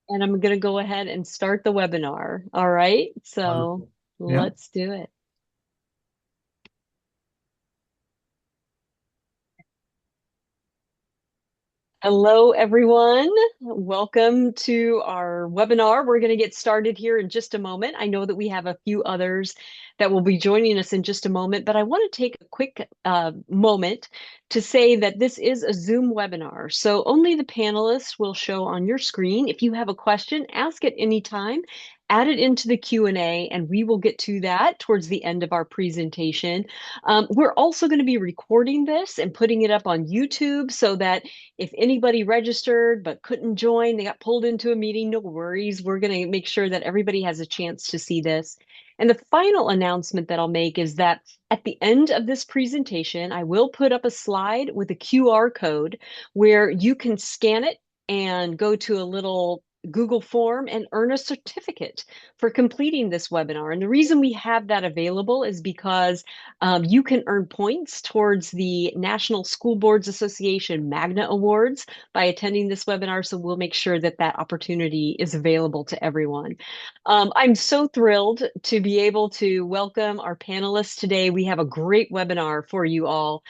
And I'm going to go ahead and start the webinar. All right, so Wonderful. Yeah. let's do it. Hello, everyone. Welcome to our webinar. We're going to get started here in just a moment. I know that we have a few others that will be joining us in just a moment, but I want to take a quick moment to say that this is a Zoom webinar. So only the panelists will show on your screen. If you have a question, ask at any time. Add it into the Q&A, and we will get to that towards the end of our presentation. We're also going to be recording this and putting it up on YouTube so that if anybody registered but couldn't join, they got pulled into a meeting, no worries. We're going to make sure that everybody has a chance to see this. And the final announcement that I'll make is that at the end of this presentation, I will put up a slide with a QR code where you can scan it and go to a little Google form and earn a certificate for completing this webinar. And the reason we have that available is because you can earn points towards the National School Boards Association Magna Awards by attending this webinar. So we'll make sure that that opportunity is available to everyone. I'm so thrilled to be able to welcome our panelists today. We have a great webinar for you all.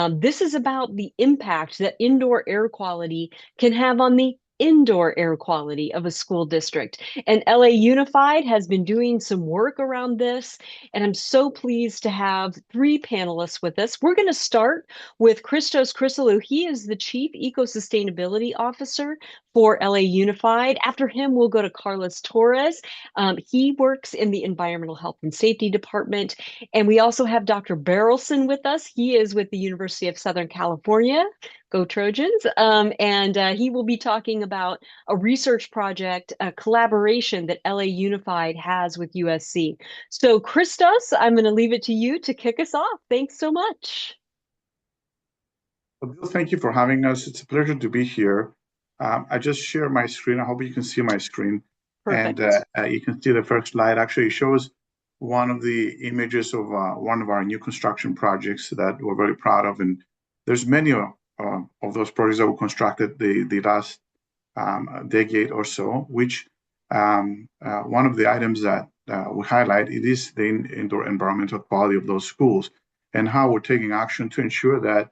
This is about the impact that indoor air quality can have on the indoor air quality of a school district. And LA Unified has been doing some work around this, and I'm so pleased to have three panelists with us. We're going to start with Christos Chrysalou. He is the Chief Eco-Sustainability Officer for LA Unified. After him, we'll go to Carlos Torres. He works in the Environmental Health and Safety Department. And we also have Dr. Barrelson with us. He is with the University of Southern California. Go Trojans. And he will be talking about a research project, a collaboration that LA Unified has with USC. So, Christos, I'm going to leave it to you to kick us off. Thanks so much. Well, Bill, thank you for having us. It's a pleasure to be here. I just shared my screen. I hope you can see my screen. And Perfect. you can see the first slide actually shows one of the images of one of our new construction projects that we're very proud of. And there's many of those projects that were constructed the last decade or so, which one of the items that we highlight, it is the indoor environmental quality of those schools and how we're taking action to ensure that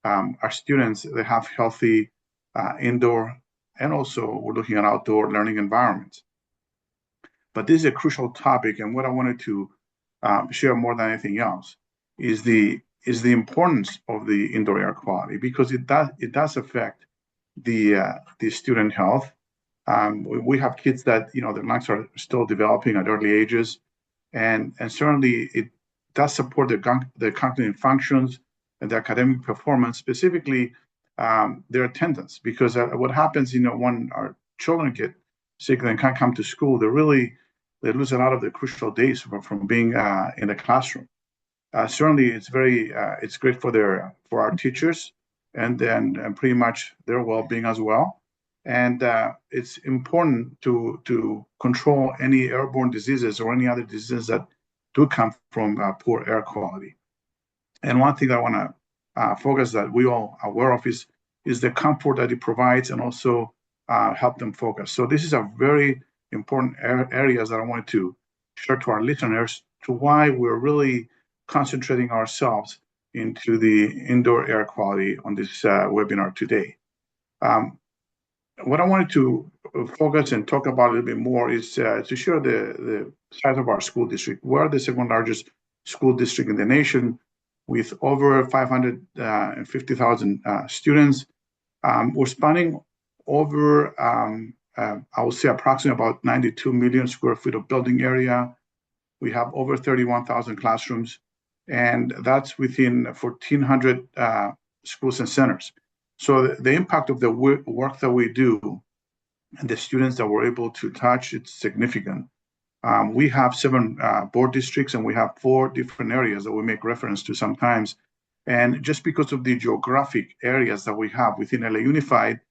our students, they have healthy indoor, and also we're looking at outdoor learning environments. But this is a crucial topic, and what I wanted to share more than anything else is the importance of the indoor air quality, because it does affect the student health. We have kids that their lungs are still developing at early ages, and certainly it does support their cognitive functions and their academic performance, specifically their attendance. Because what happens, when our children get sick and can't come to school, they lose a lot of the crucial days from being in the classroom. Certainly, it's great for our teachers and pretty much their well-being as well. And it's important to control any airborne diseases or any other diseases that do come from poor air quality. And one thing that I want to focus that we all are aware of is the comfort that it provides, and also help them focus. So this is a very important areas that I wanted to share to our listeners to why we're really concentrating ourselves into the indoor air quality on this webinar today. Um, what I wanted to focus and talk about a little bit more is to share the size of our school district. We're the second largest school district in the nation with over 550,000 students. We're spanning over, I would say, approximately about 92 million square feet of building area. We have over 31,000 classrooms, and that's within 1,400 schools and centers. So the impact of the work that we do and the students that we're able to touch, it's significant. We have 7 board districts, and we have 4 different areas that we make reference to sometimes. And just because of the geographic areas that we have within LA Unified,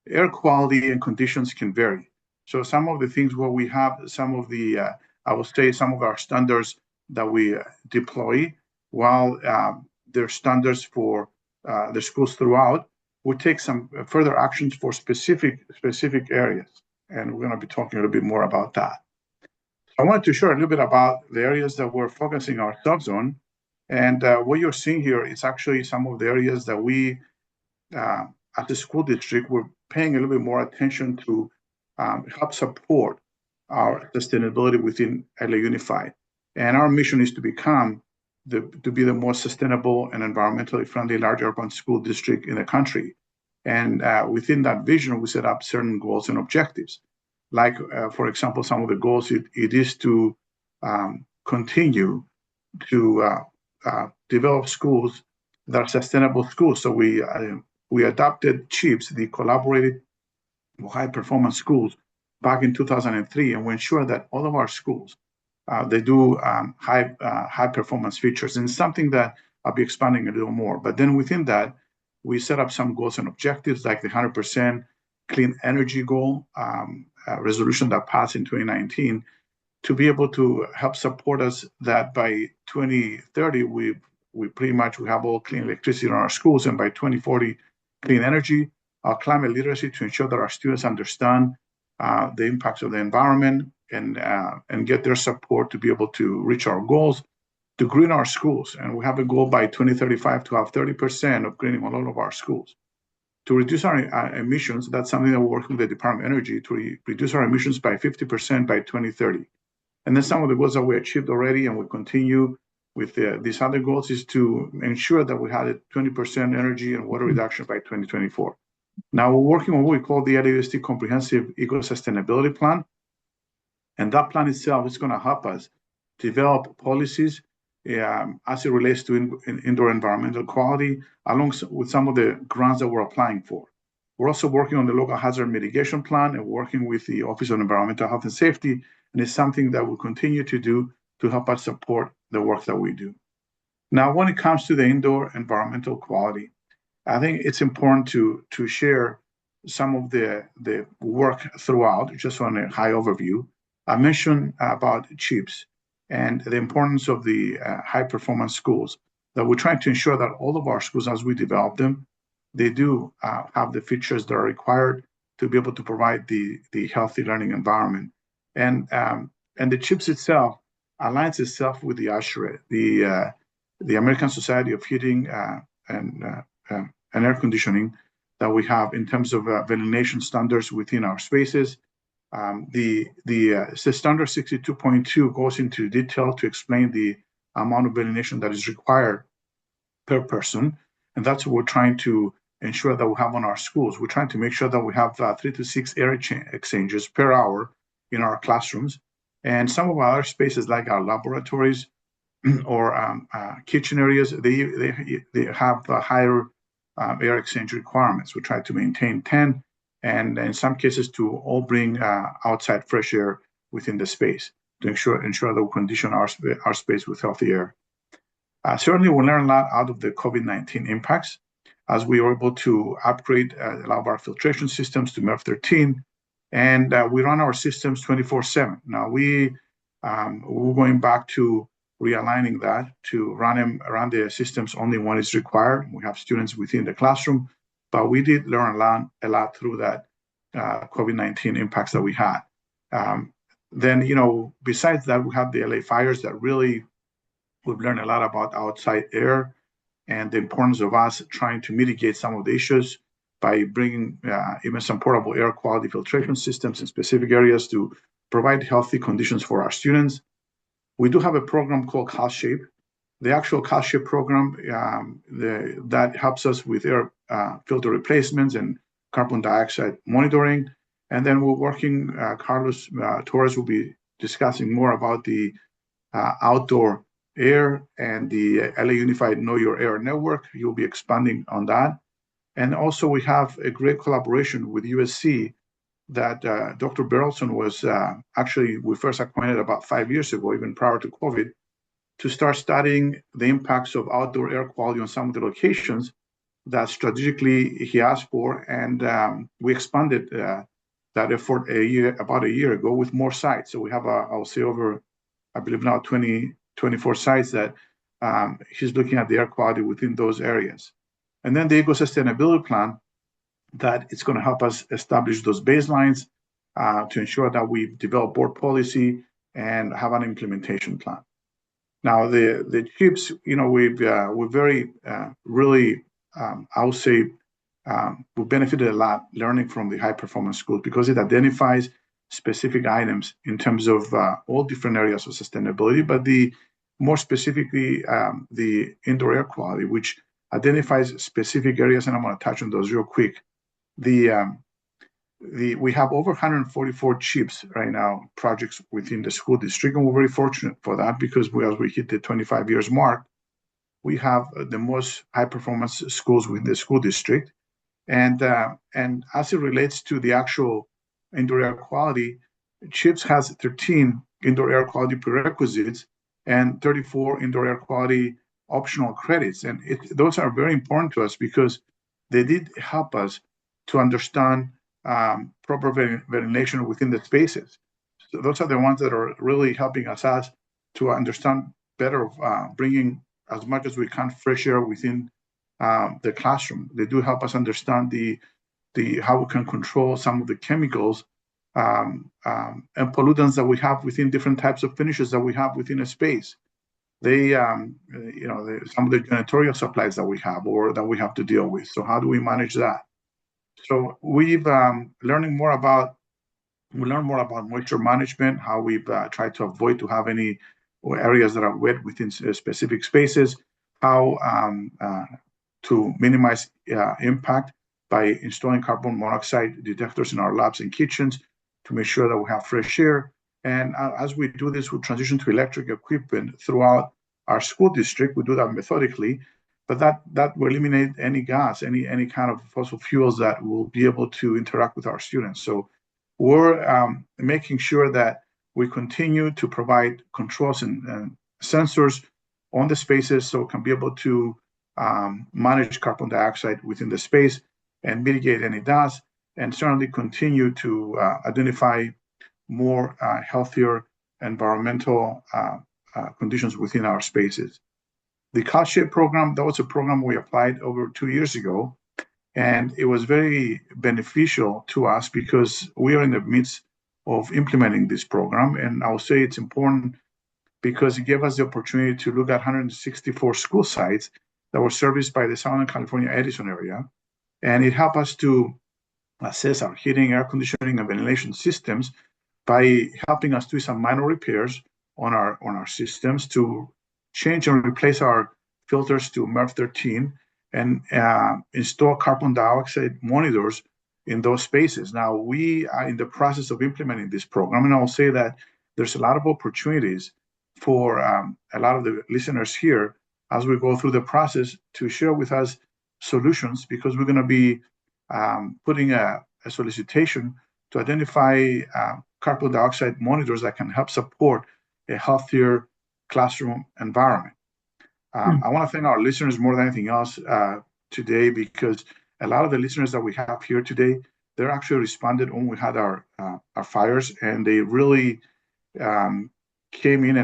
air quality and conditions can vary. So some of the things where we have some of the, I will say, some of our standards that we deploy, while there are standards for the schools throughout, we take some further actions for specific areas. and we're going to be talking a little bit more about that. I wanted to share a little bit about the areas that we're focusing ourselves on. And what you're seeing here is actually some of the areas that we, at the school district, we're paying a little bit more attention to help support our sustainability within LA Unified. And our mission is to become to be the most sustainable and environmentally friendly large urban school district in the country. And within that vision, we set up certain goals and objectives. Like, for example, some of the goals, it is to continue to develop schools that are sustainable schools. So we adopted CHIPS, the Collaborated High Performance Schools, back in 2003, and we ensure that all of our schools they do high performance features, and something that I'll be expanding a little more. But then within that, we set up some goals and objectives, like the 100% clean energy goal resolution that passed in 2019, to be able to help support us that by 2030 we pretty much we have all clean electricity in our schools, and by 2040 clean energy, our climate literacy to ensure that our students understand the impacts of the environment and get their support to be able to reach our goals, to green our schools. And we have a goal by 2035 to have 30% of greening on all of our schools. To reduce our emissions, that's something that we're working with the Department of Energy to reduce our emissions by 50% by 2030. And then some of the goals that we achieved already, and we continue with these other goals, is to ensure that we had a 20% energy and water reduction by 2024. Now we're working on what we call the LAUSD Comprehensive Eco-Sustainability Plan. And that plan itself is going to help us develop policies as it relates to indoor environmental quality, along with some of the grants that we're applying for. We're also working on the local hazard mitigation plan and working with the Office of Environmental Health and Safety, and it's something that we'll continue to do to help us support the work that we do. Now, when it comes to the indoor environmental quality, I think it's important to share some of the work throughout, just on a high overview. I mentioned about CHIPS and the importance of the high performance schools, that we're trying to ensure that all of our schools, as we develop them, they do have the features that are required to be able to provide the healthy learning environment. And the CHIPS itself aligns itself with the ASHRAE, the American Society of Heating and Air Conditioning, that we have in terms of ventilation standards within our spaces. The standard 62.2 goes into detail to explain the amount of ventilation that is required per person, and that's what we're trying to ensure that we have on our schools. We're trying to make sure that we have 3 to 6 air exchanges per hour in our classrooms, and some of our other spaces, like our laboratories or kitchen areas, they have higher air exchange requirements. We try to maintain 10, and in some cases to all bring outside fresh air within the space to ensure that we condition our space with healthy air. Certainly, we learn a lot out of the COVID-19 impacts, as we were able to upgrade a lot of our filtration systems to MERV 13, and we run our systems 24/7. Now we're going back to realigning that to run the systems only when it's required. We have students within the classroom, but we did learn a lot through that COVID-19 impacts that we had. Then, besides that, we have the LA fires that really, we've learned a lot about outside air and the importance of us trying to mitigate some of the issues by bringing even some portable air quality filtration systems in specific areas to provide healthy conditions for our students. We do have a program called CalShape. The actual CalShape program that helps us with air filter replacements and carbon dioxide monitoring. And then we're working, Carlos Torres will be discussing more about the outdoor air and the LA Unified Know Your Air network. You'll be expanding on that. And also we have a great collaboration with USC that Dr. Berelson was actually, we first acquainted about 5 years ago, even prior to COVID, to start studying the impacts of outdoor air quality on some of the locations that strategically he asked for. And we expanded that effort about a year ago with more sites. So we have, I'll say over, I believe now 24 sites that he's looking at the air quality within those areas. And then the eco-sustainability plan, that it's going to help us establish those baselines to ensure that we develop board policy and have an implementation plan. Now, the chips, we're very really, I would say, we benefited a lot learning from the high performance schools because it identifies specific items in terms of all different areas of sustainability, but the more specifically the indoor air quality, which identifies specific areas, and I'm going to touch on those real quick. The we have over 144 chips right now projects within the school district, and we're very fortunate for that because as we hit the 25 years mark, we have the most high performance schools within the school district. And as it relates to the actual indoor air quality, CHIPS has 13 indoor air quality prerequisites and 34 indoor air quality optional credits. And those are very important to us because they did help us to understand proper ventilation within the spaces. So those are the ones that are really helping us to understand better, bringing as much as we can fresh air within the classroom. They do help us understand the how we can control some of the chemicals and pollutants that we have within different types of finishes that we have within a space. They, some of the janitorial supplies that we have or that we have to deal with. So how do we manage that? So we've learning more about we learn more about moisture management, how we've tried to avoid to have any areas that are wet within specific spaces, how to minimize impact by installing carbon monoxide detectors in our labs and kitchens to make sure that we have fresh air. And as we do this, we transition to electric equipment throughout our school district. We do that methodically, but that will eliminate any gas, any kind of fossil fuels that will be able to interact with our students. So we're making sure that we continue to provide controls and sensors on the spaces so it can be able to manage carbon dioxide within the space and mitigate any dust, and certainly continue to identify more healthier environmental conditions within our spaces. The Cost Shape program, that was a program we applied over 2 years ago, and it was very beneficial to us because we are in the midst of implementing this program. And I'll say it's important because it gave us the opportunity to look at 164 school sites that were serviced by the Southern California Edison area. And it helped us to assess our heating, air conditioning, and ventilation systems by helping us do some minor repairs on our systems to change and replace our filters to MERV 13 and install carbon dioxide monitors in those spaces. Now, we are in the process of implementing this program, and I'll say that there's a lot of opportunities for a lot of the listeners here as we go through the process to share with us solutions, because we're going to be putting a solicitation to identify carbon dioxide monitors that can help support a healthier classroom environment. I want to thank our listeners more than anything else today, because a lot of the listeners that we have here today, they're actually responded when we had our fires, and they really came in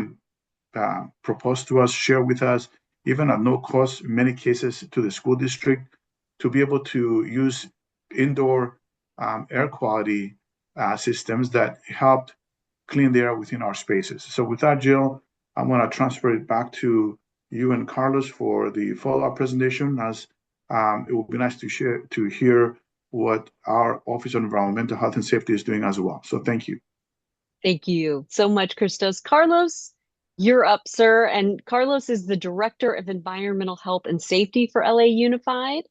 and proposed to us, share with us, even at no cost, in many cases, to the school district, to be able to use indoor air quality systems that helped clean the air within our spaces. So with that, Jill, I'm going to transfer it back to you and Carlos for the follow-up presentation, as it would be nice to hear what our Office of Environmental Health and Safety is doing as well. So thank you. Thank you so much, Christos. Carlos, you're up, sir. And Carlos is the Director of Environmental Health and Safety for LA Unified.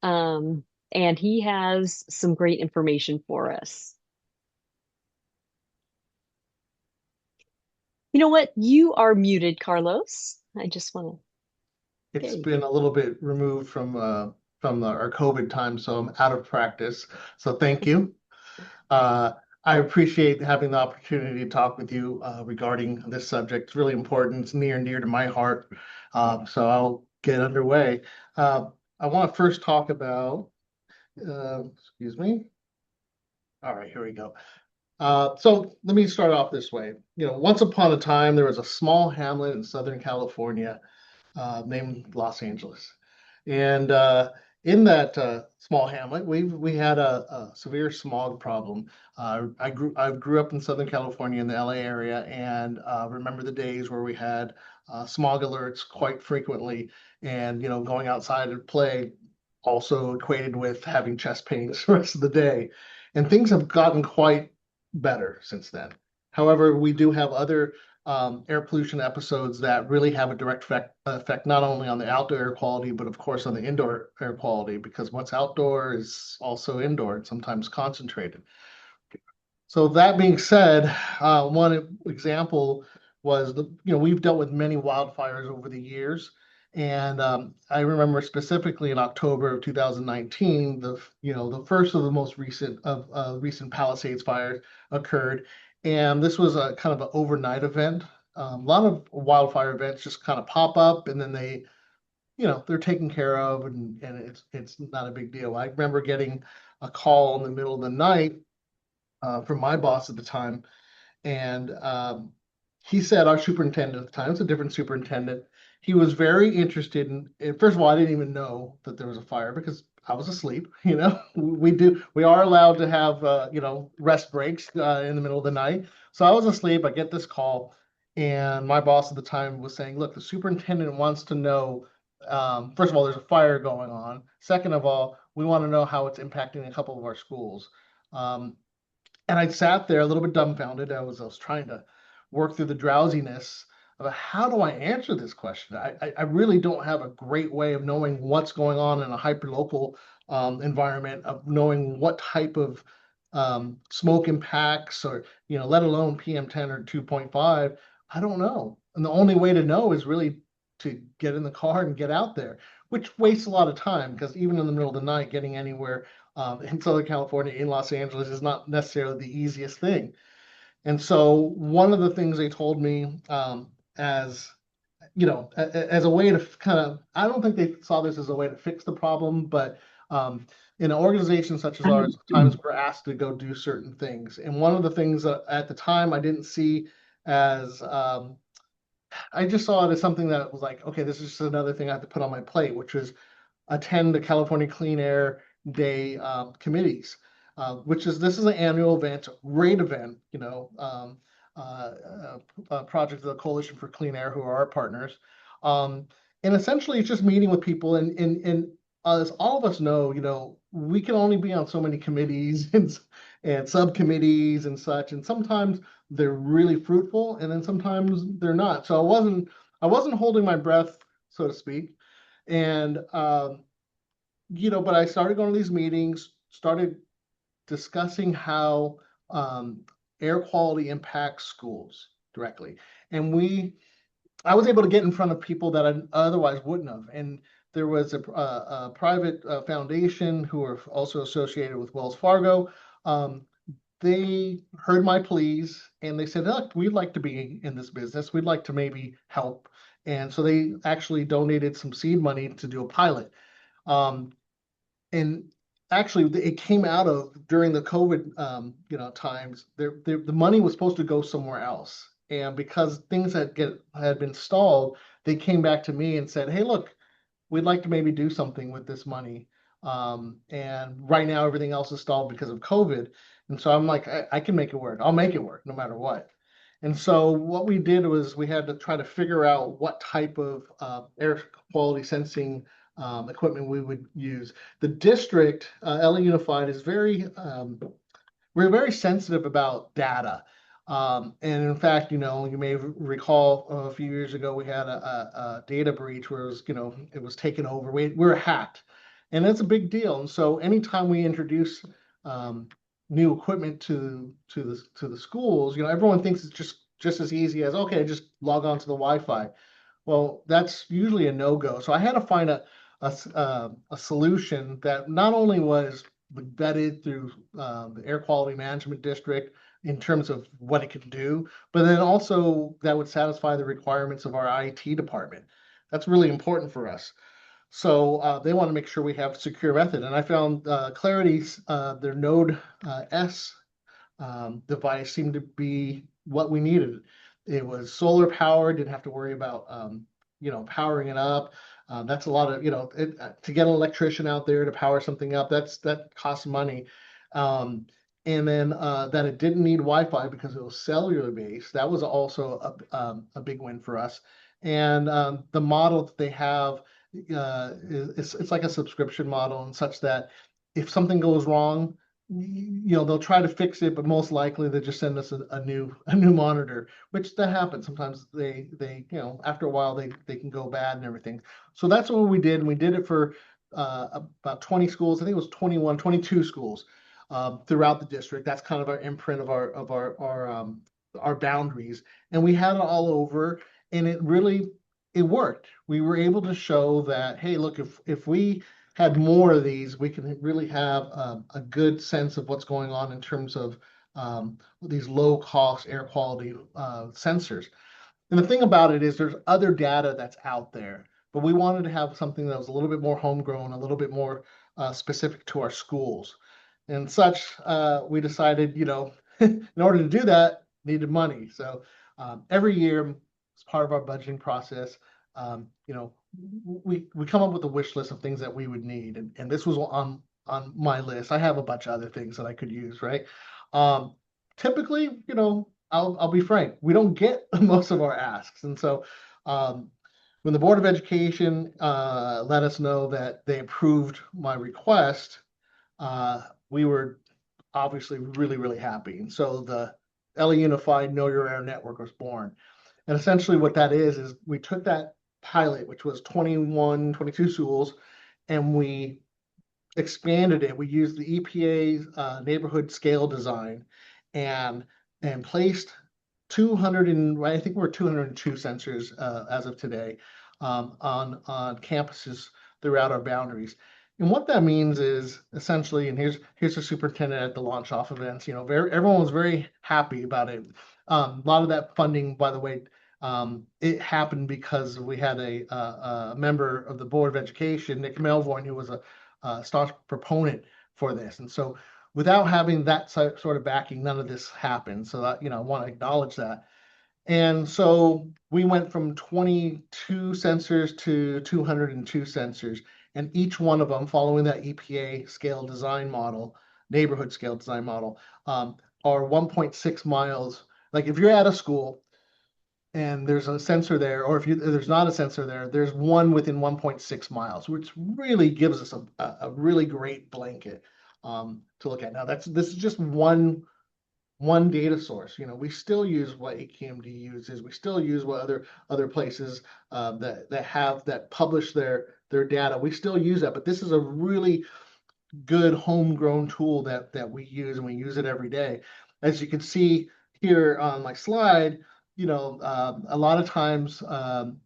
And he has some great information for us. You know what? You are muted, Carlos. I just want to. It's been a little bit removed from our COVID time, so I'm out of practice. So thank you. I appreciate having the opportunity to talk with you regarding this subject. It's really important. It's near and dear to my heart. So I'll get underway. I want to first talk about, excuse me. All right, here we go. So let me start off this way. Once upon a time, there was a small hamlet in Southern California named Los Angeles. And in that small hamlet, we had a severe smog problem. I grew up in Southern California in the LA area, and remember the days where we had smog alerts quite frequently, and going outside to play also equated with having chest pains the rest of the day. And things have gotten quite better since then. However, we do have other air pollution episodes that really have a direct effect not only on the outdoor air quality, but of course on the indoor air quality, because what's outdoor is also indoor and sometimes concentrated. So that being said, one example was we've dealt with many wildfires over the years, and I remember specifically in October of 2019, the first of the most recent Palisades fires occurred, and this was a kind of an overnight event. A lot of wildfire events just kind of pop up, and then they're taken care of, and it's not a big deal. I remember getting a call in the middle of the night from my boss at the time, and he said our superintendent at the time, it's a different superintendent. He was very interested first of all, I didn't even know that there was a fire because I was asleep. We are allowed to have rest breaks in the middle of the night. So I was asleep. I get this call, and my boss at the time was saying, "Look, the superintendent wants to know. First of all, there's a fire going on. Second of all, we want to know how it's impacting a couple of our schools." Um, and I sat there a little bit dumbfounded. I was trying to work through the drowsiness of how do I answer this question? I really don't have a great way of knowing what's going on in a hyperlocal environment, of knowing what type of smoke impacts, or let alone PM10 or 2.5. I don't know. And the only way to know is really to get in the car and get out there, which wastes a lot of time, because even in the middle of the night, getting anywhere in Southern California, in Los Angeles, is not necessarily the easiest thing. And so one of the things they told me, as as a way to kind of, I don't think they saw this as a way to fix the problem, but in an organization such as ours, sometimes we're asked to go do certain things. And one of the things that at the time I didn't see as, I just saw it as something that was like, okay, this is just another thing I have to put on my plate, which was attend the California Clean Air Day committees, this is an annual event, great event, project of the Coalition for Clean Air, who are our partners. Um, and essentially, it's just meeting with people. And as all of us know, we can only be on so many committees and subcommittees and such. And sometimes they're really fruitful, and then sometimes they're not. So I wasn't holding my breath, so to speak. And but I started going to these meetings, started discussing how air quality impacts schools directly. And I was able to get in front of people that I otherwise wouldn't have. And there was a private foundation who are also associated with Wells Fargo. They heard my pleas, and they said, look, we'd like to be in this business. We'd like to maybe help. And so they actually donated some seed money to do a pilot. Um, and actually it came out of during the COVID times. The money was supposed to go somewhere else, and because things had been stalled, they came back to me and said, "Hey, look, we'd like to maybe do something with this money." And right now everything else is stalled because of COVID, and so I'm like, I can make it work. I'll make it work no matter what. And so what we did was we had to try to figure out what type of air quality sensing equipment we would use. The district, LA Unified, is we're very sensitive about data. And in fact, you may recall a few years ago, we had a data breach where it was taken over. We're hacked, and that's a big deal. And so anytime we introduce new equipment to the schools, everyone thinks it's just as easy as, okay, just log on to the Wi-Fi. Well, that's usually a no-go. So I had to find a solution that not only was vetted through the Air Quality Management District in terms of what it could do, but then also that would satisfy the requirements of our IT department. That's really important for us. So they want to make sure we have secure method. And I found Clarity's, their Node S device seemed to be what we needed. It was solar powered, didn't have to worry about powering it up. That's a lot of, to get an electrician out there to power something up, that costs money. And then that it didn't need Wi-Fi because it was cellular based. That was also a big win for us. And the model that they have it's like a subscription model, and such that if something goes wrong, they'll try to fix it, but most likely they just send us a new monitor, which that happens. Sometimes they after a while they can go bad and everything. So that's what we did, and we did it for about 20 schools. I think it was 21, 22 schools throughout the district. That's kind of our imprint of our boundaries, and we had it all over, and it worked. We were able to show that, hey, look, if we had more of these, we can really have a good sense of what's going on in terms of these low cost air quality sensors. And the thing about it is there's other data that's out there, but we wanted to have something that was a little bit more homegrown, a little bit more specific to our schools. And such, we decided, in order to do that, needed money. So every year, as part of our budgeting process, we come up with a wish list of things that we would need, and this was on my list. I have a bunch of other things that I could use, right? Typically, I'll be frank, we don't get most of our asks, and so when the Board of Education let us know that they approved my request, we were obviously really, really happy. And so the LA Unified Know Your Air Network was born. And essentially what that is we took that pilot, which was 21, 22 schools, and we expanded it. We used the EPA neighborhood scale design and placed 200 and I think we're 202 sensors as of today on campuses throughout our boundaries. And what that means is essentially, and here's the superintendent at the launch off events. Everyone was very happy about it. A lot of that funding, by the way, it happened because we had a member of the Board of Education, Nick Melvoin, who was a staunch proponent for this. And so without having that sort of backing, none of this happened. So that, I want to acknowledge that. And so we went from 22 sensors to 202 sensors, and each one of them following that EPA scale design model, neighborhood scale design model, are 1.6 miles. Like if you're at a school and there's a sensor there, or if there's not a sensor there, there's one within 1.6 miles, which really gives us a really great blanket to look at. Now this is just one data source. We still use what AKMD uses. We still use what other places that publish their data. We still use that, but this is a really good homegrown tool that we use, and we use it every day. As you can see here on my slide, a lot of times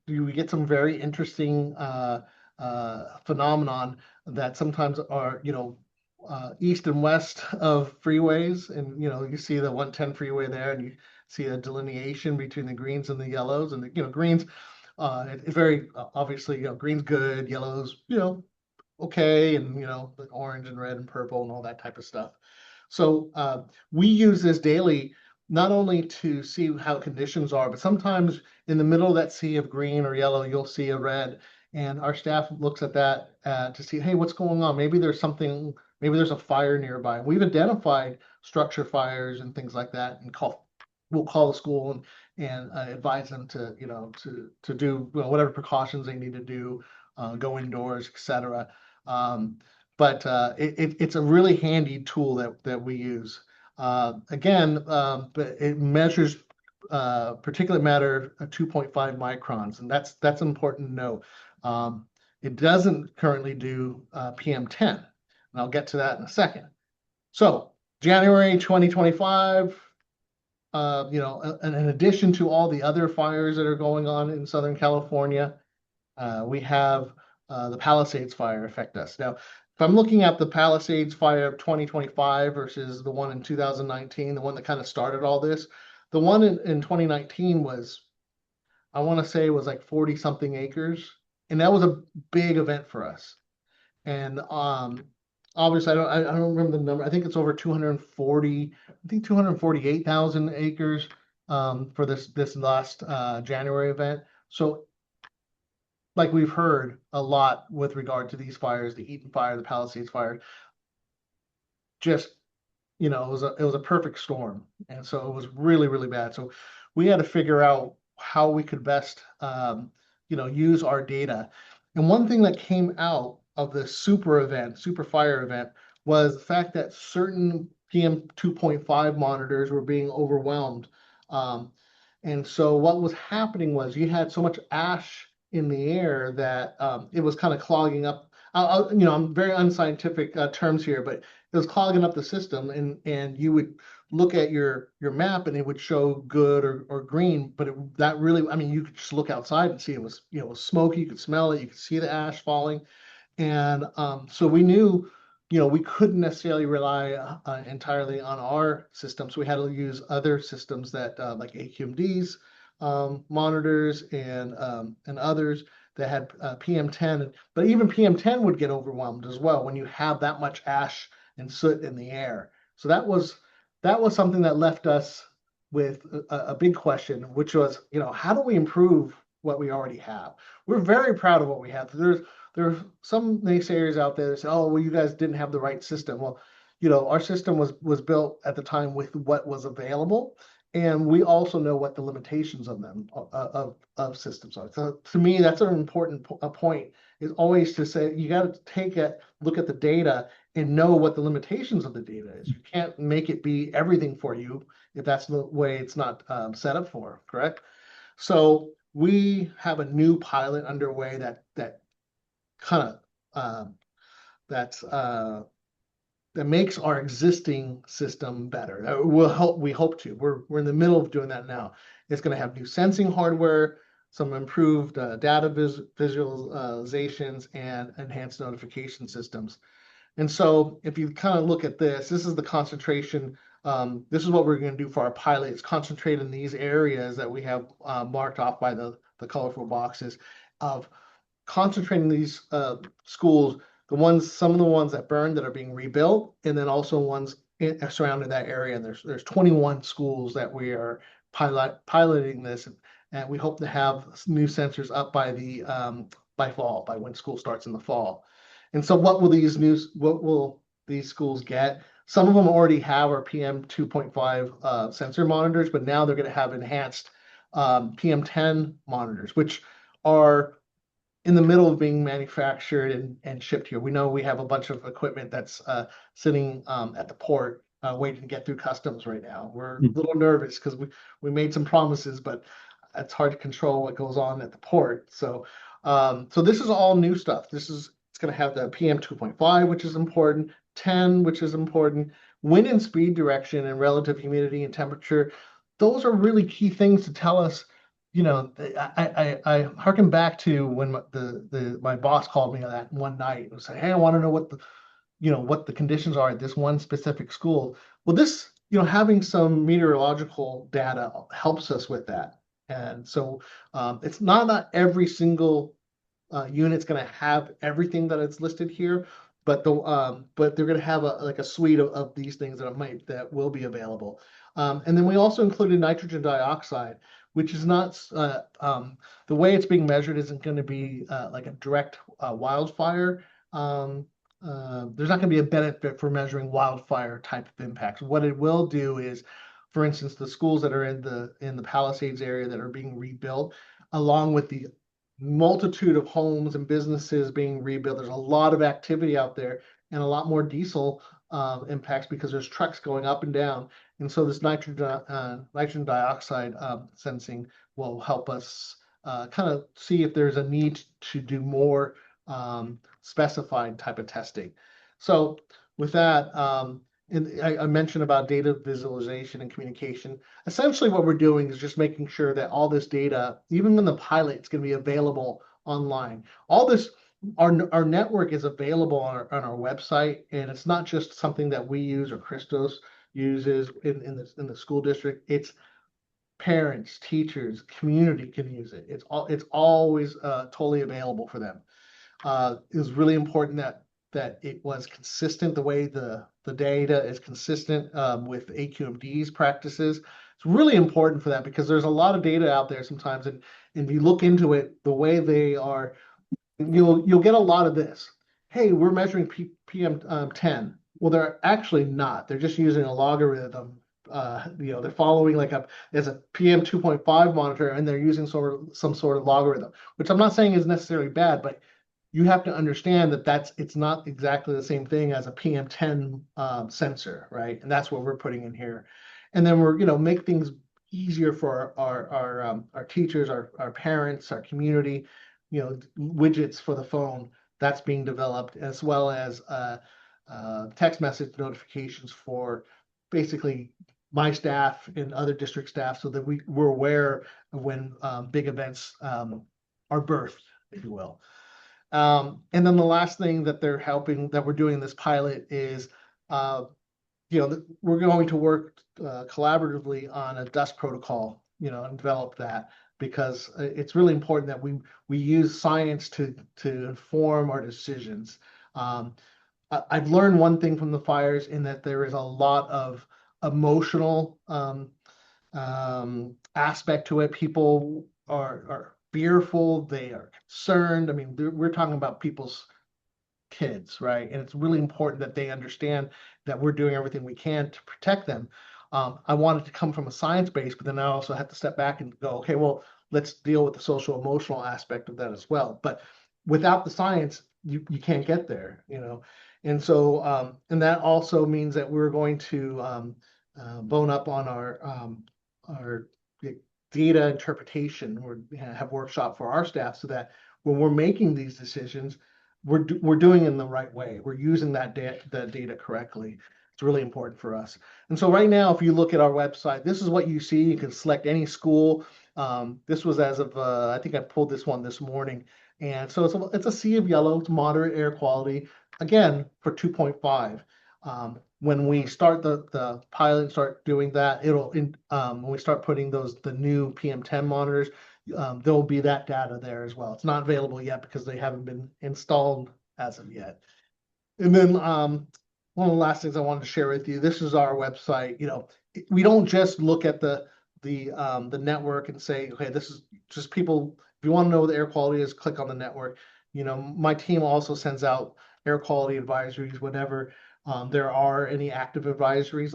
we get some very interesting phenomenon that sometimes are, east and west of freeways. And, you see the 110 freeway there, and you see a delineation between the greens and the yellows. And, greens, it's very obviously, green's good, yellow's, okay, and, the orange and red and purple and all that type of stuff. So we use this daily, not only to see how conditions are, but sometimes in the middle of that sea of green or yellow, you'll see a red. And our staff looks at that to see, hey, what's going on? Maybe there's a fire nearby. We've identified structure fires and things like that, and we'll call the school and advise them to do whatever precautions they need to do, go indoors, etc. But it's a really handy tool that we use. Again, but it measures particulate matter 2.5 microns, and that's important to know. It doesn't currently do PM10, and I'll get to that in a second. So January 2025, in addition to all the other fires that are going on in Southern California, we have the Palisades fire affect us. Now, if I'm looking at the Palisades fire of 2025 versus the one in 2019, the one that kind of started all this, the one in 2019 was, I want to say, was like 40 something acres. And that was a big event for us. And obviously, I don't remember the number. I think it's over 240, I think 248,000 acres for this last January event. So like we've heard a lot with regard to these fires, the Eaton fire, the Palisades fire, just it was a perfect storm, and so it was really really bad. So we had to figure out how we could best use our data. And one thing that came out of the super fire event, was the fact that certain PM 2.5 monitors were being overwhelmed. Um, and so what was happening was you had so much ash in the air that it was kind of clogging up. I'm very unscientific terms here, but it was clogging up the system, and you would look at your map and it would show good or green, but that really, I mean, you could just look outside and see it was, it was smoky, you could smell it, you could see the ash falling. And so we knew, we couldn't necessarily rely entirely on our system. So we had to use other systems that like AQMD's monitors and others that had PM10. But even PM10 would get overwhelmed as well when you have that much ash and soot in the air. So that was something that left us with a big question, which was, how do we improve what we already have? We're very proud of what we have. There's some naysayers out there that say, "Oh, well, you guys didn't have the right system." Well, our system was built at the time with what was available, and we also know what the limitations of them of systems are. So to me, that's an important point. Is always to say you got to take a look at the data and know what the limitations of the data is. You can't make it be everything for you if that's the way it's not set up for. Correct? So we have a new pilot underway that kind of that's that makes our existing system better. That will help. We hope to. We're in the middle of doing that now. It's going to have new sensing hardware, some improved data visualizations, and enhanced notification systems. And so if you kind of look at this is the concentration. This is what we're going to do for our pilot. It's concentrate in these areas that we have marked off by the colorful boxes of concentrating these schools, some of the ones that burned that are being rebuilt, and then also ones surrounding that area. And there's 21 schools that we are piloting this, and we hope to have new sensors up by fall, by when school starts in the fall. And so what will these schools get? Some of them already have our PM 2.5 sensor monitors, but now they're going to have enhanced PM10 monitors, which are in the middle of being manufactured and shipped here. We know we have a bunch of equipment that's sitting at the port waiting to get through customs right now. We're a little nervous because we made some promises, but it's hard to control what goes on at the port. So this is all new stuff. It's going to have the PM 2.5, which is important, 10, which is important, wind and speed direction, and relative humidity and temperature. Those are really key things to tell us. I harken back to when my boss called me that one night and said, "Hey, I want to know what the conditions are at this one specific school." Well, this, having some meteorological data helps us with that. And so it's not every single unit's going to have everything that it's listed here, but they're going to have a suite of these things that will be available. And then we also included nitrogen dioxide, which is not the way it's being measured isn't going to be like a direct wildfire. There's not going to be a benefit for measuring wildfire type of impacts. What it will do is, for instance, the schools that are in the Palisades area that are being rebuilt, along with the multitude of homes and businesses being rebuilt. There's a lot of activity out there and a lot more diesel impacts because there's trucks going up and down. And so this nitrogen dioxide sensing will help us kind of see if there's a need to do more specified type of testing. So with that, and I mentioned about data visualization and communication. Essentially what we're doing is just making sure that all this data, even in the pilot, is going to be available online. All this, our network is available on our website, and it's not just something that we use or Christos uses in the school district. It's parents, teachers, community can use it. It's always totally available for them. It was really important that it was consistent, the way the data is consistent with AQMD's practices. It's really important for that because there's a lot of data out there sometimes, and if you look into it, the way they are, you'll get a lot of this. Hey, we're measuring PM 10. Well, they're actually not. They're just using a logarithm. They're following like there's a PM 2.5 monitor, and they're using some sort of logarithm, which I'm not saying is necessarily bad, but you have to understand that it's not exactly the same thing as a PM 10 sensor, right? And that's what we're putting in here. And then we're, make things easier for our teachers, our parents, our community, widgets for the phone that's being developed, as well as text message notifications for basically my staff and other district staff, so that we're aware of when big events are birthed, if you will. And then the last thing that we're doing in this pilot is, we're going to work collaboratively on a dust protocol, and develop that, because it's really important that we use science to inform our decisions. I've learned one thing from the fires, in that there is a lot of emotional aspect to it. People are fearful, they are concerned. I mean, we're talking about people's kids, right? And it's really important that they understand that we're doing everything we can to protect them. I want it to come from a science base, but then I also have to step back and go, okay, well, let's deal with the social emotional aspect of that as well. But without the science, you can't get there, And so, and that also means that we're going to bone up on our data interpretation, or have workshop for our staff, so that when we're making these decisions, we're doing it in the right way. We're using that data correctly. It's really important for us. And so right now, if you look at our website, this is what you see. You can select any school. This was as of, I think I pulled this one this morning. And so it's a sea of yellow. It's moderate air quality, again, for 2.5. When we start the pilot and start doing that, when we start putting the new PM10 monitors, there'll be that data there as well. It's not available yet because they haven't been installed as of yet. And then one of the last things I wanted to share with you, this is our website. We don't just look at the network and say, okay, this is just people. If you want to know what the air quality is, click on the network. My team also sends out air quality advisories whenever there are any active advisories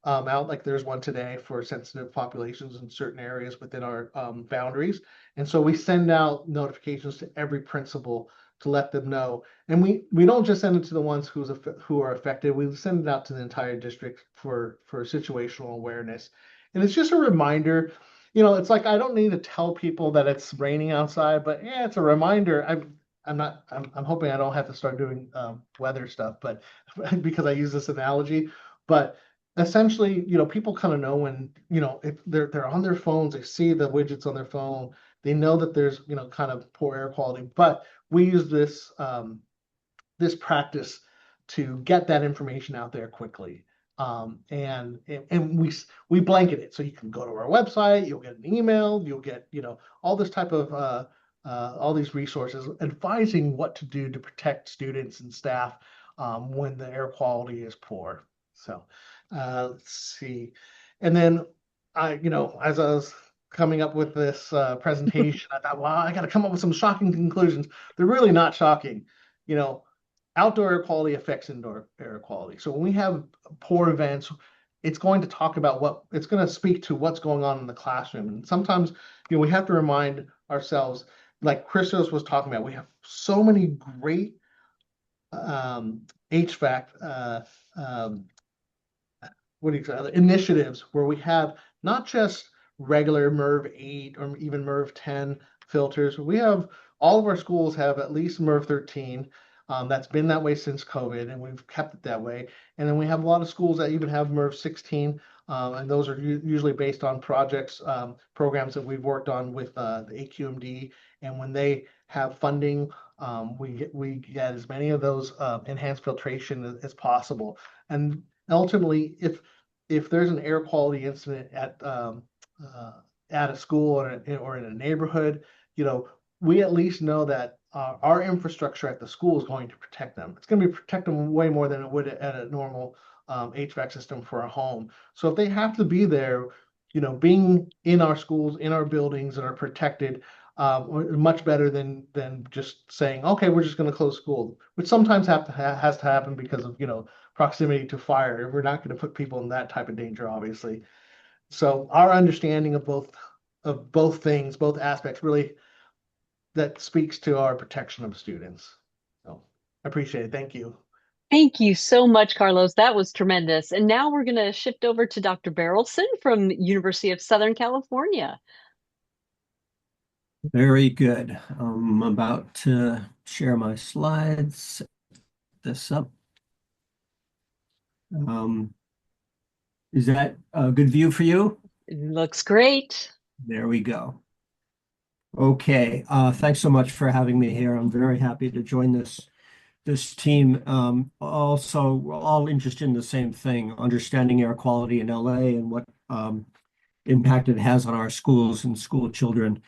out, like there's one today for sensitive populations in certain areas within our boundaries. And so we send out notifications to every principal to let them know. And we don't just send it to the ones who are affected. We send it out to the entire district for situational awareness. And it's just a reminder. It's like, I don't need to tell people that it's raining outside, but yeah, it's a reminder. I'm hoping I don't have to start doing weather stuff, but because I use this analogy. But essentially, people kind of know when, if they're on their phones, they see the widgets on their phone, they know that there's, kind of poor air quality. But we use this practice to get that information out there quickly. And we blanket it, so you can go to our website, you'll get an email, you'll get, all this type of all these resources advising what to do to protect students and staff when the air quality is poor. So let's see. And then as I was coming up with this presentation, I thought, well, I got to come up with some shocking conclusions. They're really not shocking. Outdoor air quality affects indoor air quality. So when we have poor events, it's going to speak to what's going on in the classroom. And sometimes, we have to remind ourselves, like Christos was talking about, we have so many great HVAC initiatives where we have not just regular MERV 8 or even MERV 10 filters. All of our schools have at least MERV 13. That's been that way since COVID, and we've kept it that way. And then we have a lot of schools that even have MERV 16, and those are usually based on programs that we've worked on with the AQMD. And when they have funding, we get as many of those enhanced filtration as possible. And ultimately, if there's an air quality incident at a school or in a neighborhood, we at least know that our infrastructure at the school is going to protect them. It's going to be protect them way more than it would at a normal HVAC system for a home. So if they have to be there, being in our schools, in our buildings that are protected, much better than just saying, okay, we're just going to close school, which sometimes has to happen because of, proximity to fire. We're not going to put people in that type of danger, obviously. So our understanding of both things, both aspects, really that speaks to our protection of students. So I appreciate it. Thank you. Thank you so much, Carlos. That was tremendous. And now we're going to shift over to Dr. Barrelson from University of Southern California. Very good. I'm about to share my slides, set this up. Um, is that a good view for you? It looks great. There we go. Okay, thanks so much for having me here. I'm very happy to join this team. Also, we're all interested in the same thing, understanding air quality in LA and what impact it has on our schools and school children.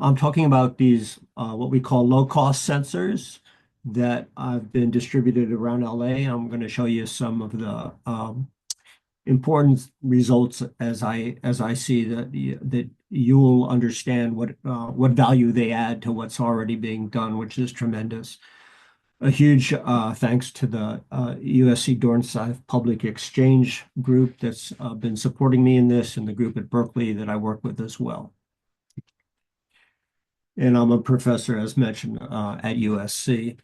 I'm talking about these, what we call low-cost sensors that have been distributed around LA. I'm going to show you some of the important results as I see that you'll understand what value they add to what's already being done, which is tremendous. A huge thanks to the USC Dornsife Public Exchange group that's been supporting me in this, and the group at Berkeley that I work with as well. And I'm a professor, as mentioned, at USC.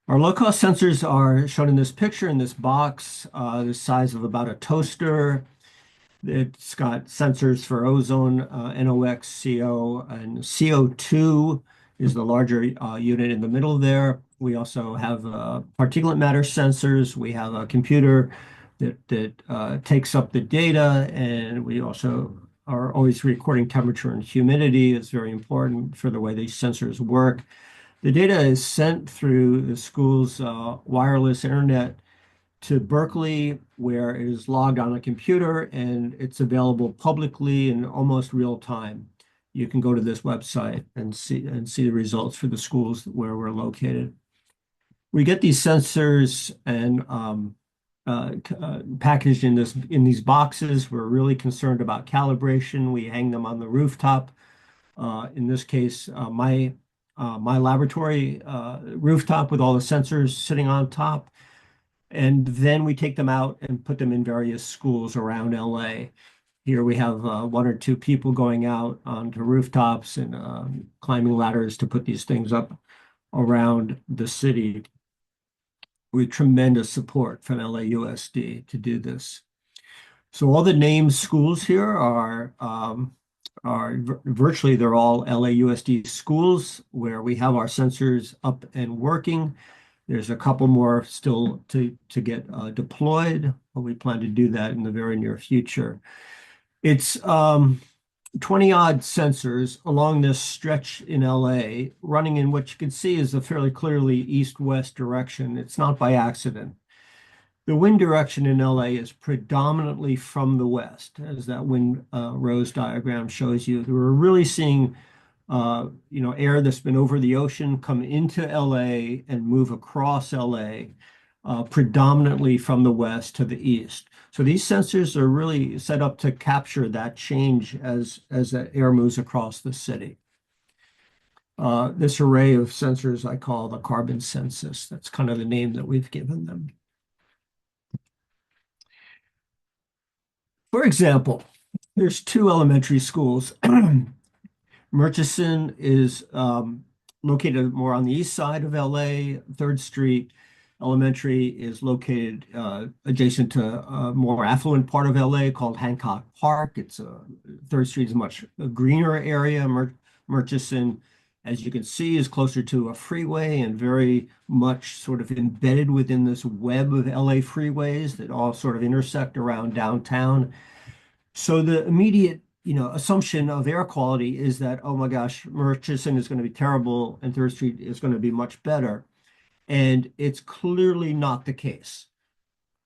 Our low-cost sensors are shown in this picture, in this box, the size of about a toaster. It's got sensors for ozone, NOx, CO, and CO2 is the larger unit in the middle there. We also have particulate matter sensors. We have a computer that takes up the data, and we also are always recording temperature and humidity. It's very important for the way these sensors work. The data is sent through the school's wireless internet to Berkeley, where it is logged on a computer, and it's available publicly in almost real time. You can go to this website and see the results for the schools where we're located. We get these sensors and packaged in these boxes. We're really concerned about calibration. We hang them on the rooftop. In this case, my laboratory rooftop with all the sensors sitting on top. And then we take them out and put them in various schools around LA. Here we have one or two people going out onto rooftops and climbing ladders to put these things up around the city, with tremendous support from LAUSD to do this. So all the named schools here are virtually, they're all LAUSD schools where we have our sensors up and working. There's a couple more still to get deployed, but we plan to do that in the very near future. It's 20 odd sensors along this stretch in LA, running in what you can see is a fairly clearly east-west direction. It's not by accident. The wind direction in LA is predominantly from the west, as that wind rose diagram shows you. We're really seeing air that's been over the ocean come into LA and move across LA, predominantly from the west to the east. So these sensors are really set up to capture that change as that air moves across the city. This array of sensors I call the carbon census. That's kind of the name that we've given them. For example, there's two elementary schools. Murchison is located more on the east side of LA. 3rd Street Elementary is located adjacent to a more affluent part of LA called Hancock Park. 3rd Street is a much greener area. Murchison, as you can see, is closer to a freeway and very much sort of embedded within this web of LA freeways that all sort of intersect around downtown. So the immediate assumption of air quality is that, oh my gosh, Murchison is going to be terrible and 3rd Street is going to be much better. And it's clearly not the case.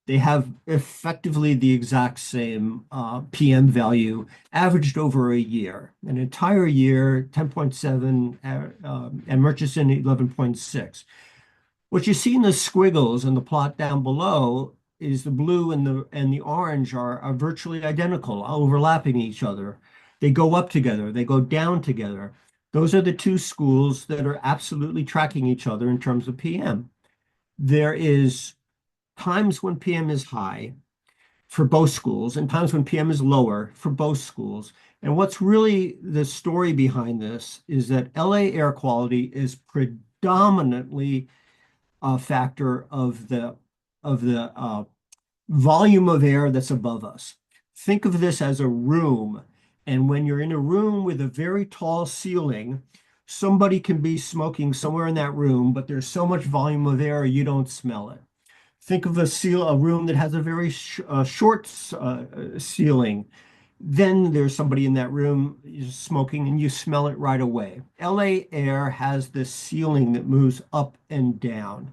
They have effectively the exact same PM value averaged over a year. An entire year, 10.7, and Murchison 11.6. What you see in the squiggles in the plot down below is the blue and the orange are virtually identical, overlapping each other. They go up together, they go down together. Those are the two schools that are absolutely tracking each other in terms of PM. There is times when PM is high for both schools and times when PM is lower for both schools. And what's really the story behind this is that LA air quality is predominantly a factor of the volume of air that's above us. Think of this as a room. And when you're in a room with a very tall ceiling, somebody can be smoking somewhere in that room, but there's so much volume of air you don't smell it. Think of a room that has a very short ceiling. Then there's somebody in that room smoking and you smell it right away. LA air has this ceiling that moves up and down.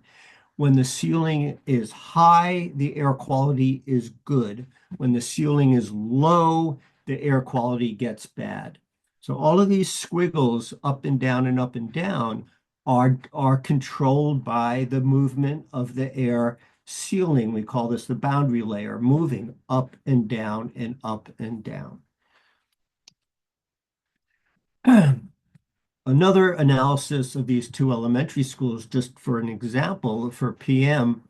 When the ceiling is high, the air quality is good. When the ceiling is low, the air quality gets bad. So all of these squiggles up and down and up and down are controlled by the movement of the air ceiling. We call this the boundary layer, moving up and down and up and down. Another analysis of these two elementary schools, just for an example, for PM,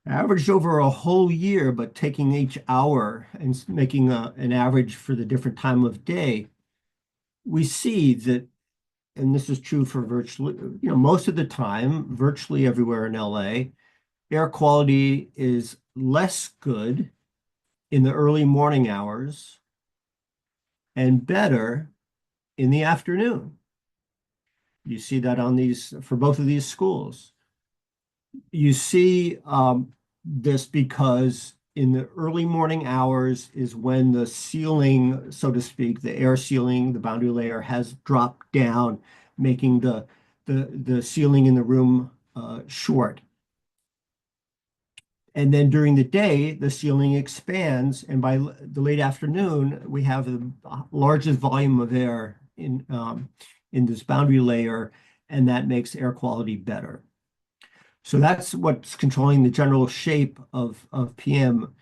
averaged over a whole year, but taking each hour and making an average for the different time of day, we see that, and this is true for virtually, most of the time, virtually everywhere in LA, air quality is less good in the early morning hours and better in the afternoon. You see that on these, for both of these schools. You see this because in the early morning hours is when the ceiling, so to speak, the air ceiling, the boundary layer has dropped down, making the ceiling in the room short. And then during the day, the ceiling expands, and by the late afternoon, we have the largest volume of air in this boundary layer, and that makes air quality better. So that's what's controlling the general shape of PM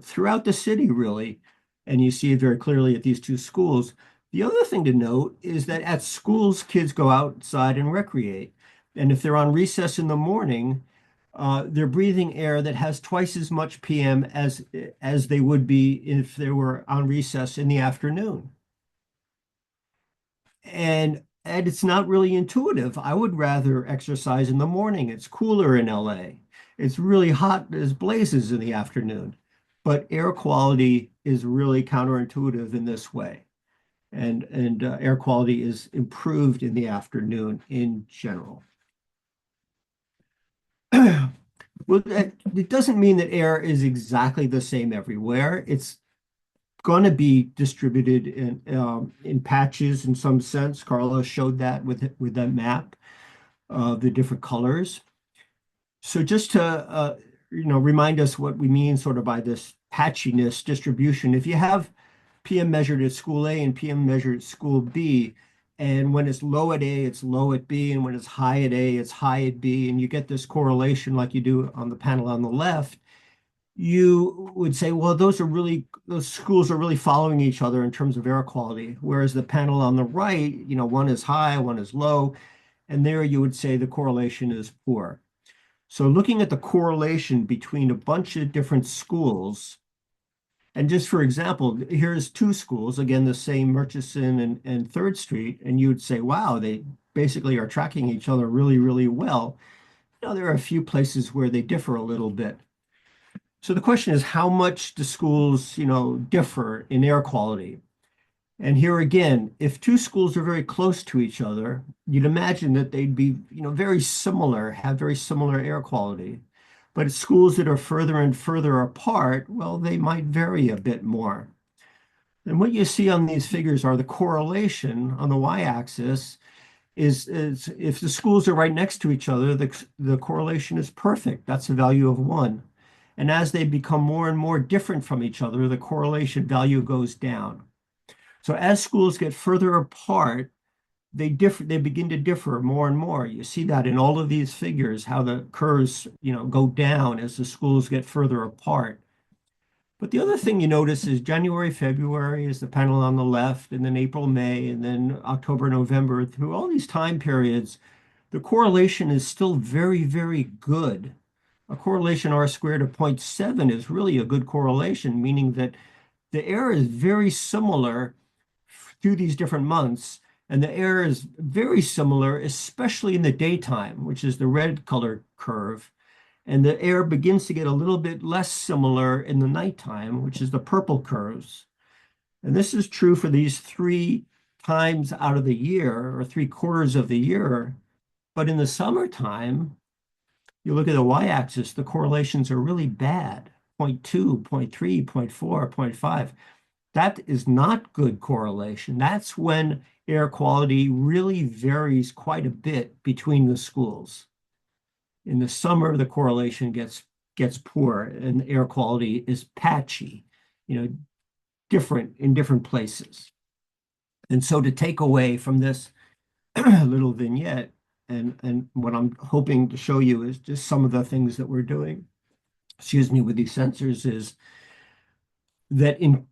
throughout the city, really. And you see it very clearly at these two schools. The other thing to note is that at schools, kids go outside and recreate. And if they're on recess in the morning, they're breathing air that has twice as much PM as they would be if they were on recess in the afternoon. And it's not really intuitive. I would rather exercise in the morning. It's cooler in LA. It's really hot as blazes in the afternoon. But air quality is really counterintuitive in this way. And air quality is improved in the afternoon in general. Well, it doesn't mean that air is exactly the same everywhere. It's going to be distributed in patches in some sense. Carlos showed that with that map of the different colors. So just to remind us what we mean sort of by this patchiness distribution. If you have PM measured at school A and PM measured at school B, and when it's low at A, it's low at B, and when it's high at A, it's high at B, and you get this correlation like you do on the panel on the left, you would say, well, those schools are really following each other in terms of air quality. Whereas the panel on the right, one is high, one is low, and there you would say the correlation is poor. So looking at the correlation between a bunch of different schools, and just for example, here's two schools, again, the same Murchison and 3rd Street, and you would say, wow, they basically are tracking each other really, really well. There are a few places where they differ a little bit. So the question is, how much do schools, differ in air quality? And here again, if two schools are very close to each other, you'd imagine that they'd be, very similar, have very similar air quality. But schools that are further and further apart, well, they might vary a bit more. And what you see on these figures are the correlation on the y-axis is if the schools are right next to each other, the correlation is perfect. That's a value of 1. And as they become more and more different from each other, the correlation value goes down. So as schools get further apart, they begin to differ more and more. You see that in all of these figures, how the curves, go down as the schools get further apart. But the other thing you notice is January, February is the panel on the left, and then April, May, and then October, November. Through all these time periods, the correlation is still very, very good. A correlation R squared of 0.7 is really a good correlation, meaning that the air is very similar through these different months, and the air is very similar, especially in the daytime, which is the red colored curve. And the air begins to get a little bit less similar in the nighttime, which is the purple curves. And this is true for these 3 times out of the year, or 3/4 of the year. But in the summertime, you look at the y-axis, the correlations are really bad. 0.2, 0.3, 0.4, 0.5. That is not good correlation. That's when air quality really varies quite a bit between the schools. In the summer, the correlation gets poor and air quality is patchy, different in different places. And so to take away from this little vignette, and what I'm hoping to show you is just some of the things that we're doing, with these sensors, is that in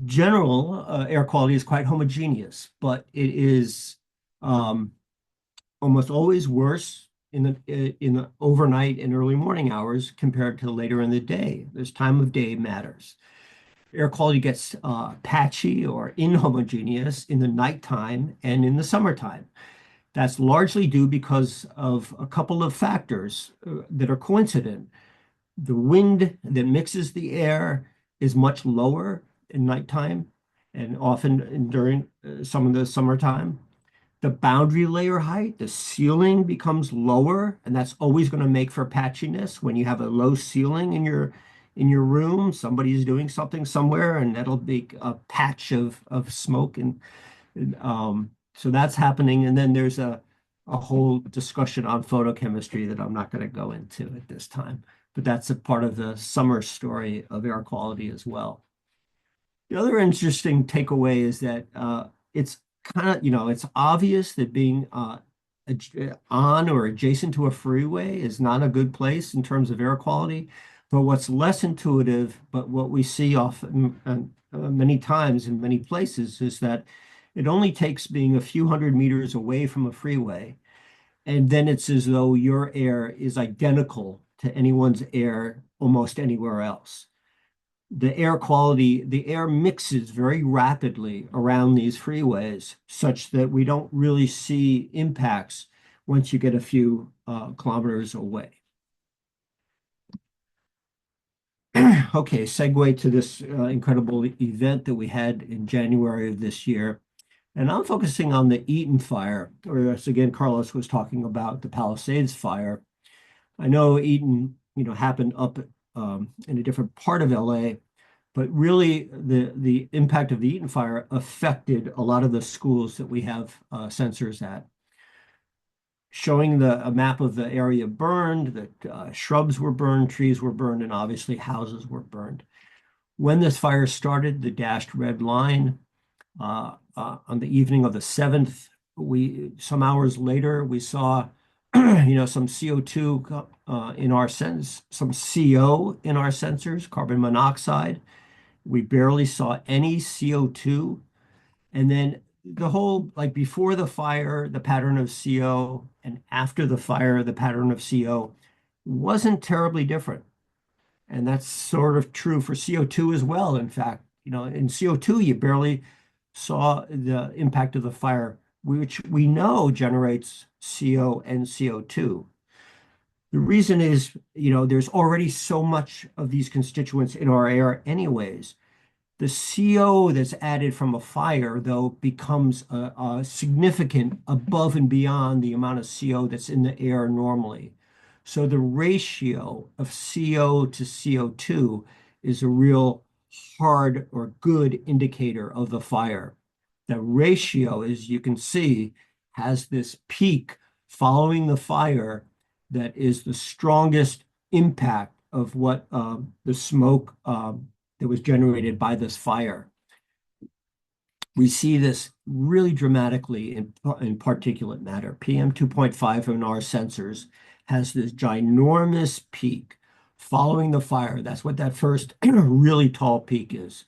general, air quality is quite homogeneous, but it is almost always worse in the overnight and early morning hours compared to later in the day. This time of day matters. Air quality gets patchy or inhomogeneous in the nighttime and in the summertime. That's largely due because of a couple of factors that are coincident. The wind that mixes the air is much lower in nighttime and often during some of the summertime. The boundary layer height, the ceiling becomes lower, and that's always going to make for patchiness. When you have a low ceiling in your room, somebody's doing something somewhere, and that'll be a patch of smoke, and so that's happening. And then there's a whole discussion on photochemistry that I'm not going to go into at this time, but that's a part of the summer story of air quality as well. The other interesting takeaway is that it's kind of, it's obvious that being on or adjacent to a freeway is not a good place in terms of air quality. But what's less intuitive, but what we see often many times in many places, is that it only takes being a few hundred meters away from a freeway, and then it's as though your air is identical to anyone's air almost anywhere else. The air quality, the air mixes very rapidly around these freeways such that we don't really see impacts once you get a few kilometers away. Okay, segue to this incredible event that we had in January of this year. And I'm focusing on the Eaton fire, or as again, Carlos was talking about the Palisades fire. I know Eaton, happened up in a different part of LA, but really the impact of the Eaton fire affected a lot of the schools that we have sensors at. Showing a map of the area burned, that shrubs were burned, trees were burned, and obviously houses were burned. When this fire started, the dashed red line, on the evening of the 7th, some hours later, we saw, some CO2 in our sense, some CO in our sensors, carbon monoxide. We barely saw any CO2. And then the whole, like before the fire, the pattern of CO, and after the fire, the pattern of CO wasn't terribly different. And that's sort of true for CO2 as well. In fact, in CO2, you barely saw the impact of the fire, which we know generates CO and CO2. The reason is, there's already so much of these constituents in our air anyways. The CO that's added from a fire, though, becomes a significant above and beyond the amount of CO that's in the air normally. So the ratio of CO to CO2 is a real hard or good indicator of the fire. The ratio, as you can see, has this peak following the fire that is the strongest impact of what the smoke that was generated by this fire. we see this really dramatically in particulate matter. PM 2.5 in our sensors has this ginormous peak following the fire. That's what that first really tall peak is.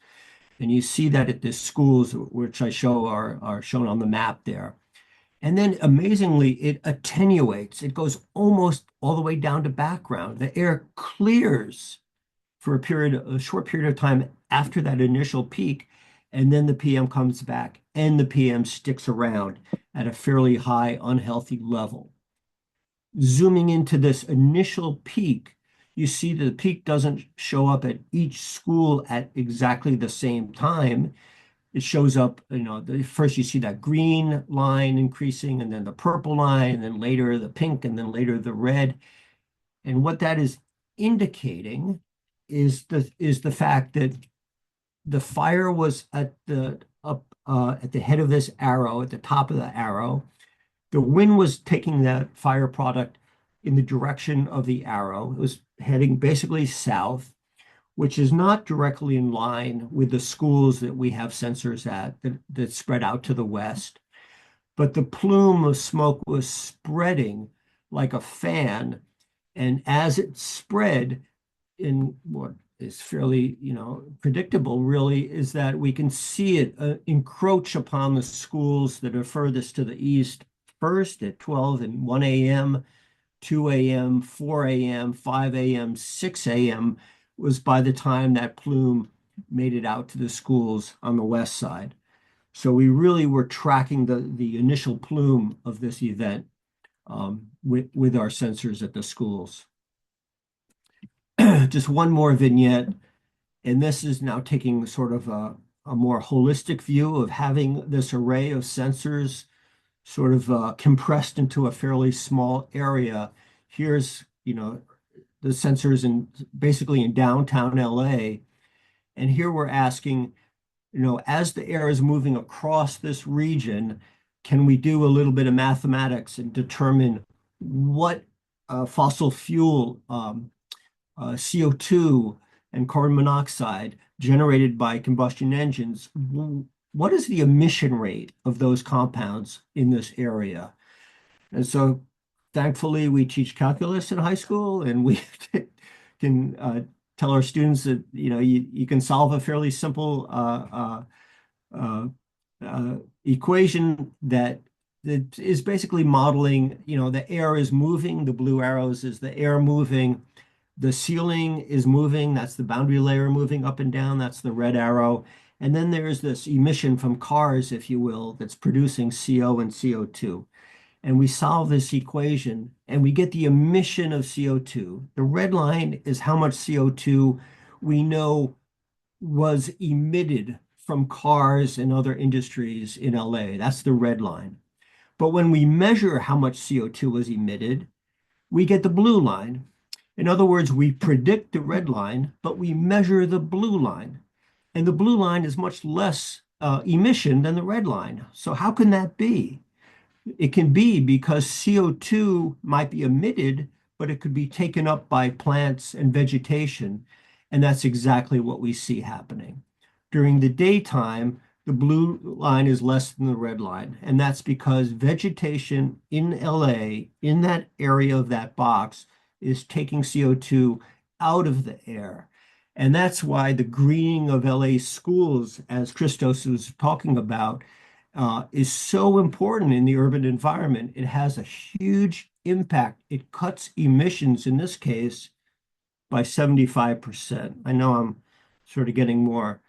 And you see that at the schools, which I show are shown on the map there. And then amazingly, it attenuates. It goes almost all the way down to background. The air clears for a short period of time after that initial peak, and then the PM comes back, and the PM sticks around at a fairly high, unhealthy level. Zooming into this initial peak, you see that the peak doesn't show up at each school at exactly the same time. It shows up, first you see that green line increasing, and then the purple line, and then later the pink, and then later the red. And what that is indicating is the fact that the fire was at the head of this arrow, at the top of the arrow. The wind was taking that fire product in the direction of the arrow. It was heading basically south, which is not directly in line with the schools that we have sensors at that spread out to the west. But the plume of smoke was spreading like a fan. And as it spread, in what is fairly, predictable, really, is that we can see it encroach upon the schools that are furthest to the east first at 12 and 1 a.m., 2 a.m., 4 a.m., 5 a.m., 6 a.m. was by the time that plume made it out to the schools on the west side. So we really were tracking the initial plume of this event with our sensors at the schools. Just one more vignette, and this is now taking sort of a more holistic view of having this array of sensors sort of compressed into a fairly small area. Here's, the sensors basically in downtown LA, and here we're asking, as the air is moving across this region, can we do a little bit of mathematics and determine what fossil fuel CO2 and carbon monoxide generated by combustion engines, what is the emission rate of those compounds in this area? And so thankfully we teach calculus in high school, and we can tell our students that, you can solve a fairly simple equation that is basically modeling, the air is moving, the blue arrows is the air moving. The ceiling is moving, that's the boundary layer moving up and down, that's the red arrow. And then there's this emission from cars, if you will, that's producing CO and CO2. And we solve this equation and we get the emission of CO2. The red line is how much CO2 we know was emitted from cars and other industries in LA. That's the red line. But when we measure how much CO2 was emitted, we get the blue line. In other words, we predict the red line, but we measure the blue line. And the blue line is much less emission than the red line. So how can that be? It can be because CO2 might be emitted, but it could be taken up by plants and vegetation. And that's exactly what we see happening. During the daytime, the blue line is less than the red line. And that's because vegetation in LA, in that area of that box, is taking CO2 out of the air. And that's why the greening of LA schools, as Christos was talking about, is so important in the urban environment. It has a huge impact. It cuts emissions, in this case, by 75%. I know I'm sort of getting more,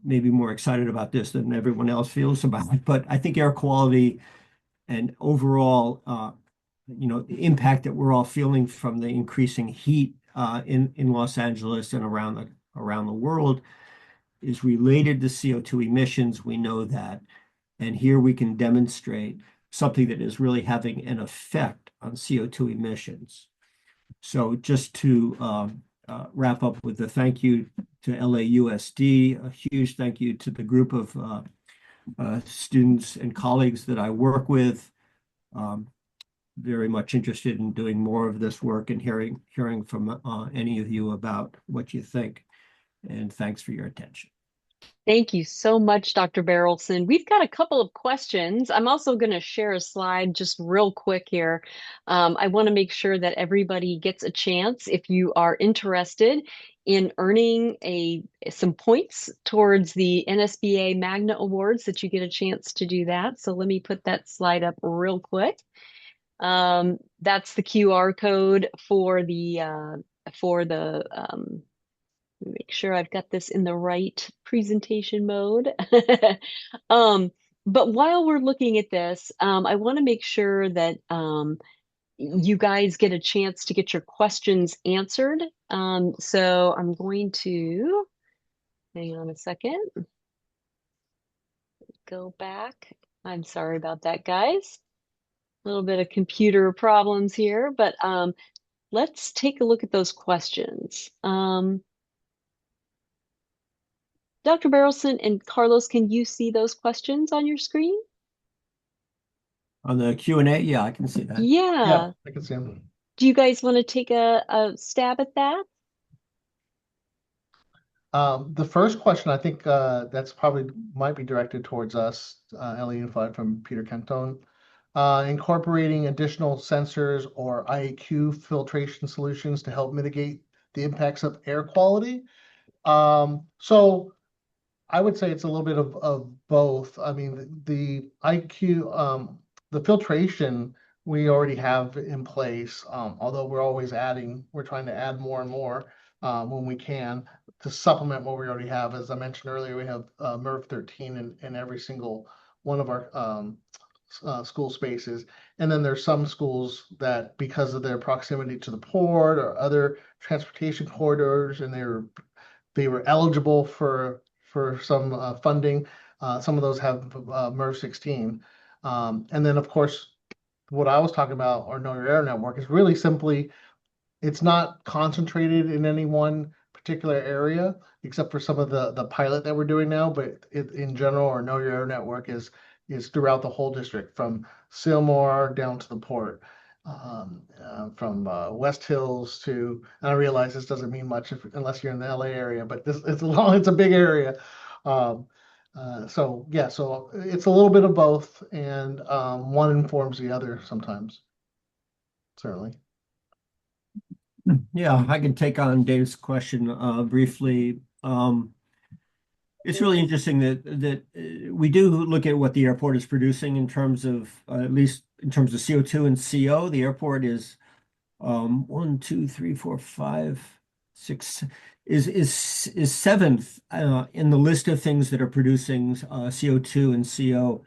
maybe more excited about this than everyone else feels about it, but I think air quality and overall the impact that we're all feeling from the increasing heat in Los Angeles and around the world is related to CO2 emissions. We know that. And here we can demonstrate something that is really having an effect on CO2 emissions. So just to wrap up with a thank you to LAUSD, a huge thank you to the group of students and colleagues that I work with. Very much interested in doing more of this work and hearing from any of you about what you think. And thanks for your attention. Thank you so much, Dr. Barrelson. We've got a couple of questions. I'm also going to share a slide just real quick here. I want to make sure that everybody gets a chance if you are interested in earning some points towards the NSBA Magna Awards, that you get a chance to do that. So let me put that slide up real quick. That's the QR code for the make sure I've got this in the right presentation mode. Um, but while we're looking at this, I want to make sure that you guys get a chance to get your questions answered. So I'm going to hang on a second, go back. I'm sorry about that, guys. A little bit of computer problems here, but let's take a look at those questions. Dr. Barrelson and Carlos, can you see those questions on your screen? On the Q&A, yeah, I can see that. Yeah, Yeah. I can see them. Do you guys want to take a stab at that? The first question, I think that's probably might be directed towards us, LA Unified from Peter Cantone. Incorporating additional sensors or IAQ filtration solutions to help mitigate the impacts of air quality. So I would say it's a little bit of both. I mean, the IQ, the filtration we already have in place, although we're always adding, we're trying to add more and more when we can to supplement what we already have. As I mentioned earlier, we have MERV 13 in every single one of our school spaces. And then there's some schools that, because of their proximity to the port or other transportation corridors, and they were eligible for some funding. Some of those have MERV 16. And then, of course, what I was talking about, our Know Your Air network, is really simply, it's not concentrated in any one particular area, except for some of the pilot that we're doing now. But in general, our Know Your Air network is throughout the whole district, from Sylmar down to the port. From West Hills to, and I realize this doesn't mean much unless you're in the LA area, but it's a big area. Um, so yeah, so it's a little bit of both, and one informs the other sometimes, certainly. Yeah, I can take on Dave's question briefly. It's really interesting that we do look at what the airport is producing in terms of at least in terms of CO2 and CO. The airport is one, two, three, four, five, six is seventh in the list of things that are producing CO2 and CO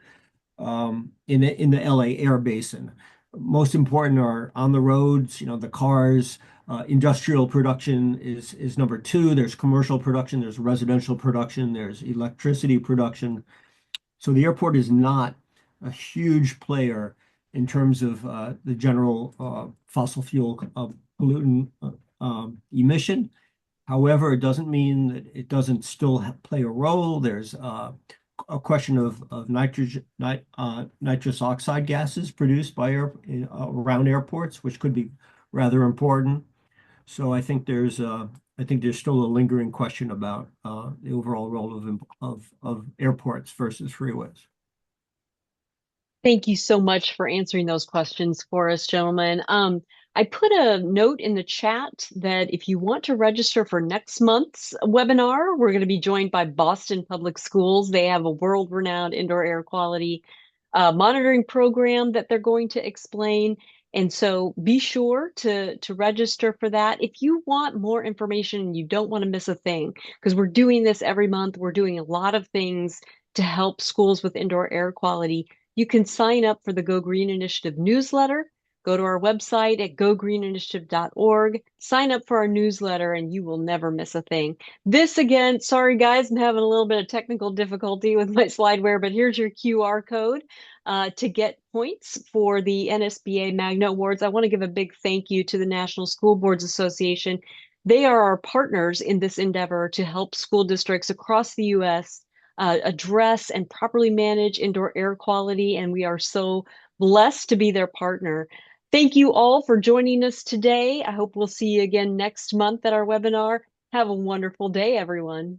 in the LA air basin. Most important are on the roads, the cars. Industrial production is number two. There's commercial production, there's residential production, there's electricity production. So the airport is not a huge player in terms of the general fossil fuel pollutant emission. Owever, it doesn't mean that it doesn't still play a role. There's a question of nitrous oxide gases produced by around airports, which could be rather important. So I think there's still a lingering question about the overall role of airports versus freeways. Thank you so much for answering those questions for us, gentlemen. I put a note in the chat that if you want to register for next month's webinar, we're going to be joined by Boston Public Schools. They have a world-renowned indoor air quality monitoring program that they're going to explain. And so be sure to register for that. If you want more information and you don't want to miss a thing, because we're doing this every month, we're doing a lot of things to help schools with indoor air quality. You can sign up for the Go Green Initiative newsletter. Go to our website at gogreeninitiative.org, sign up for our newsletter, and you will never miss a thing. This again, sorry guys, I'm having a little bit of technical difficulty with my slideware, but here's your QR code to get points for the NSBA Magna Awards. I want to give a big thank you to the National School Boards Association. They are our partners in this endeavor to help school districts across the U.S. Address and properly manage indoor air quality, and we are so blessed to be their partner. Thank you all for joining us today. I hope we'll see you again next month at our webinar. Have a wonderful day, everyone.